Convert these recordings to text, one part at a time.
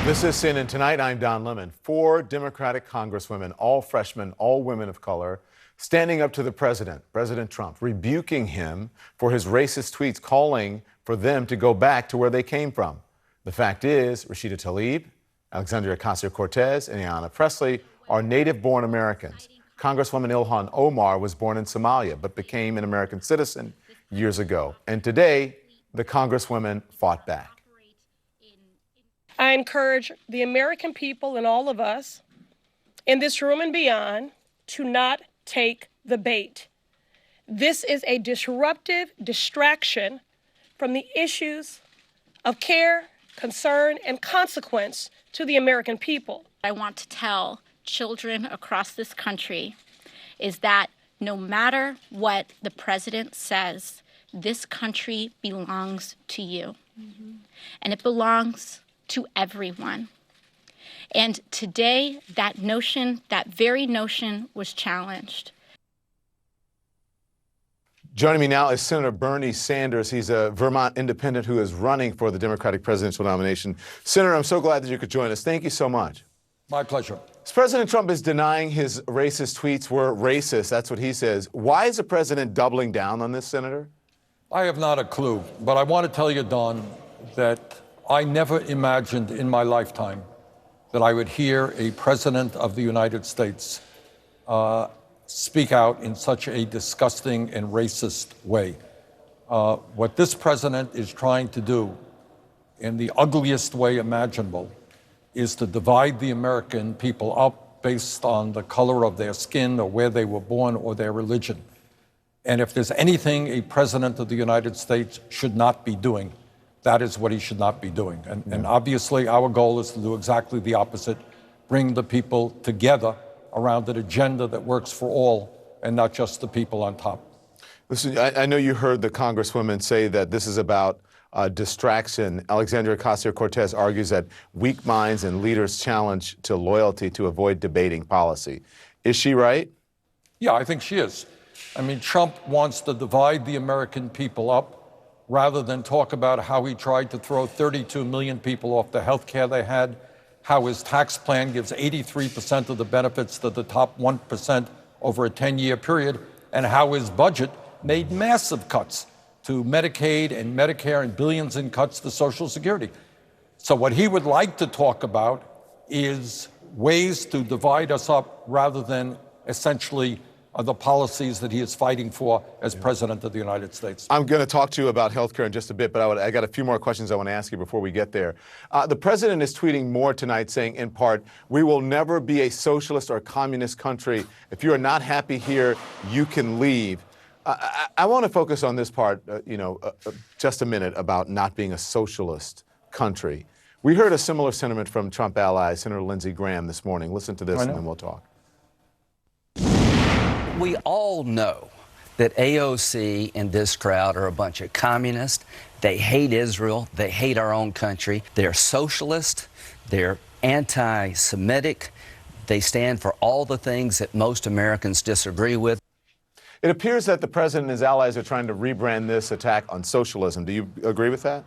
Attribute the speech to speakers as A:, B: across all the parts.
A: This is CNN Tonight. I'm Don Lemon. 4 Democratic congresswomen, all freshmen, all women of color, standing up to the president, President Trump, rebuking him for his racist tweets, calling for them to go back to where they came from. The fact is, Rashida Tlaib, Alexandria Ocasio-Cortez, and Ayanna Pressley are native-born Americans. Congresswoman Ilhan Omar was born in Somalia, but became an American citizen years ago. And today, the congresswomen fought back.
B: I encourage the American people and all of us in this room and beyond to not take the bait. This is a disruptive distraction from the issues of care, concern, and consequence to the American people.
C: I want to tell children across this country is that no matter what the president says, this country belongs to you. And it belongs to everyone. And today, that very notion was challenged.
A: Joining me now is Senator Bernie Sanders. He's a Vermont independent who is running for the Democratic presidential nomination. Senator, I'm so glad that you could join us. Thank you so much.
D: My pleasure.
A: President Trump is denying his racist tweets were racist. That's what he says. Why is the president doubling down on this, Senator?
D: I have not a clue, but I want to tell you, Don, that I never imagined in my lifetime that I would hear a president of the United States speak out in such a disgusting and racist way. What this president is trying to do in the ugliest way imaginable is to divide the American people up based on the color of their skin or where they were born or their religion. And if there's anything a president of the United States should not be doing, that is what he should not be doing. And obviously, our goal is to do exactly the opposite, bring the people together around an agenda that works for all and not just the people on top.
A: Listen, I know you heard the congresswoman say that this is about distraction. Alexandria Ocasio-Cortez argues that weak minds and leaders challenge to loyalty to avoid debating policy. Is she right?
D: Yeah, I think she is. I mean, Trump wants to divide the American people up rather than talk about how he tried to throw 32 million people off the health care they had, how his tax plan gives 83% of the benefits to the top 1% over a 10-year period, and how his budget made massive cuts to Medicaid and Medicare and billions in cuts to Social Security. So what he would like to talk about is ways to divide us up rather than essentially the policies that he is fighting for as president of the United States.
A: I'm going to talk to you about health care in just a bit, but I got a few more questions I want to ask you before we get there. The president is tweeting more tonight saying, in part, we will never be a socialist or communist country. If you are not happy here, you can leave. I want to focus on this part, just a minute about not being a socialist country. We heard a similar sentiment from Trump ally, Senator Lindsey Graham, this morning. Listen to this, and then we'll talk.
E: We all know that AOC and this crowd are a bunch of communists. They hate Israel. They hate our own country. They're socialist. They're anti-Semitic. They stand for all the things that most Americans disagree with.
A: It appears that the president and his allies are trying to rebrand this attack on socialism. Do you agree with that?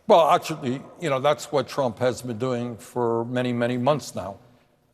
D: Well, actually, that's what Trump has been doing for many, many months now.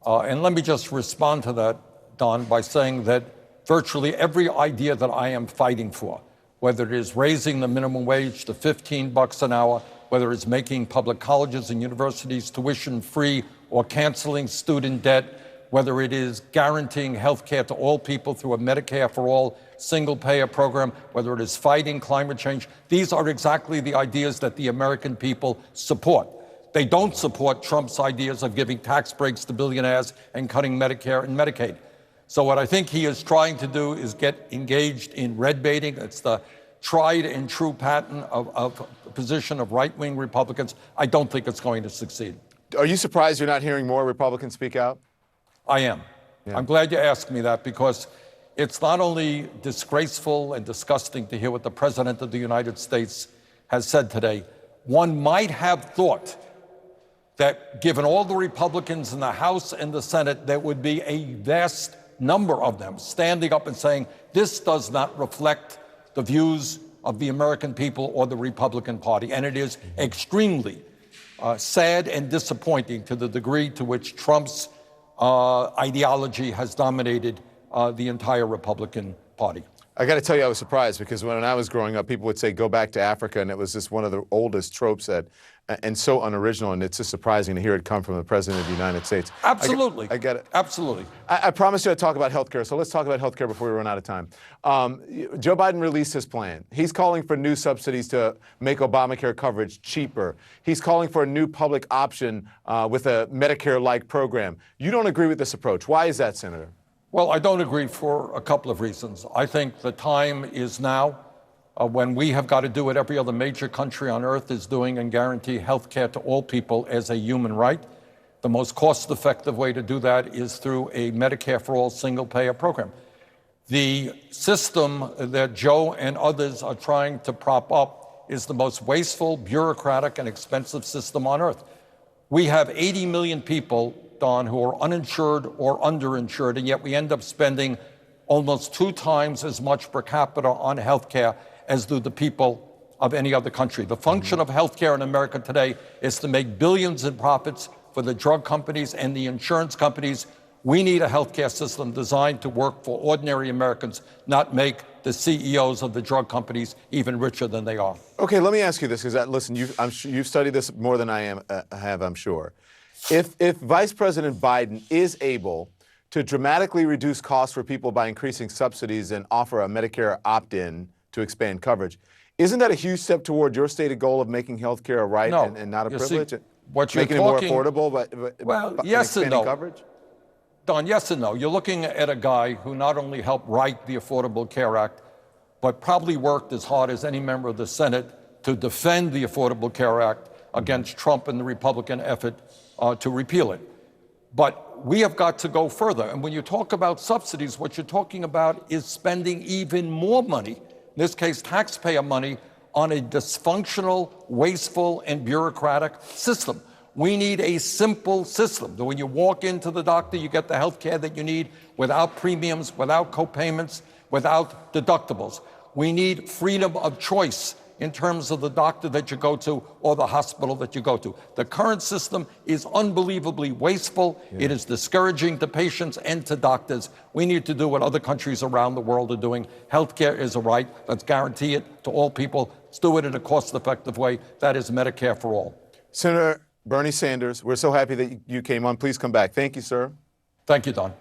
D: And let me just respond to that, Don, by saying that virtually every idea that I am fighting for, whether it is raising the minimum wage to $15 an hour, whether it's making public colleges and universities tuition free or canceling student debt, whether it is guaranteeing health care to all people through a Medicare for all single-payer program, whether it is fighting climate change, these are exactly the ideas that the American people support. They don't support Trump's ideas of giving tax breaks to billionaires and cutting Medicare and Medicaid. So what I think he is trying to do is get engaged in red baiting. It's the tried and true pattern of position of right-wing Republicans. I don't think it's going to succeed.
A: Are you surprised you're not hearing more Republicans speak out?
D: I am. Yeah. I'm glad you asked me that, because it's not only disgraceful and disgusting to hear what the President of the United States has said today. One might have thought that given all the Republicans in the House and the Senate, there would be a vast number of them standing up and saying, this does not reflect the views of the American people or the Republican Party. And it is extremely sad and disappointing to the degree to which Trump's ideology has dominated the entire Republican Party.
A: I got to tell you, I was surprised because when I was growing up, people would say, go back to Africa, and it was just one of the oldest tropes and so unoriginal, and it's just surprising to hear it come from the President of the United States.
D: Absolutely.
A: I get it.
D: Absolutely.
A: I promised you I'd talk about health care, so let's talk about health care before we run out of time. Joe Biden released his plan. He's calling for new subsidies to make Obamacare coverage cheaper. He's calling for a new public option with a Medicare-like program. You don't agree with this approach. Why is that, Senator?
D: Well, I don't agree for a couple of reasons. I think the time is now when we have got to do what every other major country on earth is doing and guarantee health care to all people as a human right. The most cost-effective way to do that is through a Medicare for All single-payer program. The system that Joe and others are trying to prop up is the most wasteful, bureaucratic, and expensive system on earth. We have 80 million people, Don, who are uninsured or underinsured, and yet we end up spending almost 2 times as much per capita on health care as do the people of any other country. The function of health care in America today is to make billions in profits for the drug companies and the insurance companies. We need a health care system designed to work for ordinary Americans, not make the CEOs of the drug companies even richer than they are.
A: Okay, let me ask you this, because listen, you've studied this more than I have, I'm sure. If Vice President Biden is able to dramatically reduce costs for people by increasing subsidies and offer a Medicare opt-in to expand coverage, isn't that a huge step toward your stated goal of making health care a right and not a privilege?
D: See, what you're
A: making
D: talking,
A: it more affordable, but
D: yes and no.
A: Coverage?
D: Don, yes and no. You're looking at a guy who not only helped write the Affordable Care Act, but probably worked as hard as any member of the Senate to defend the Affordable Care Act against Trump and the Republican effort to repeal it. But we have got to go further. And when you talk about subsidies, what you're talking about is spending even more money, in this case, taxpayer money, on a dysfunctional, wasteful, and bureaucratic system. We need a simple system that when you walk into the doctor, you get the health care that you need without premiums, without co-payments, without deductibles. We need freedom of choice in terms of the doctor that you go to or the hospital that you go to. The current system is unbelievably wasteful. Yeah. It is discouraging to patients and to doctors. We need to do what other countries around the world are doing. Healthcare is a right. Let's guarantee it to all people. Let's do it in a cost-effective way. That is Medicare for all.
A: Senator Bernie Sanders, we're so happy that you came on. Please come back. Thank you, sir.
D: Thank you, Don.